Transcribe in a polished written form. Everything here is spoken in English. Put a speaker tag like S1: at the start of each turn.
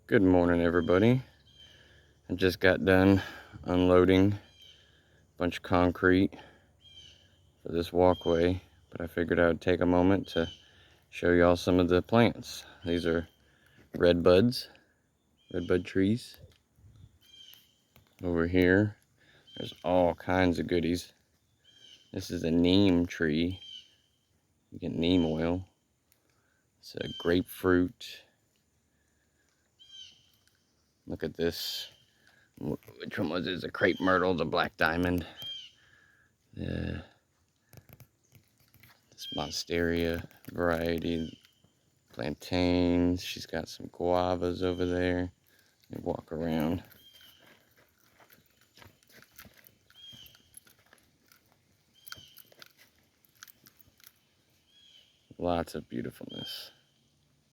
S1: Good morning, everybody. I just got done unloading a bunch of concrete for this walkway, but I figured I would take a moment to show y'all some of the plants. These are redbud trees. Over here, there's all kinds of goodies. This is a neem tree. You get neem oil. It's a grapefruit. Look at this. Which one was it? It's a crepe myrtle, the black diamond. This monstera variety. Plantains. She's got some guavas over there. Let me walk around. Lots of beautifulness.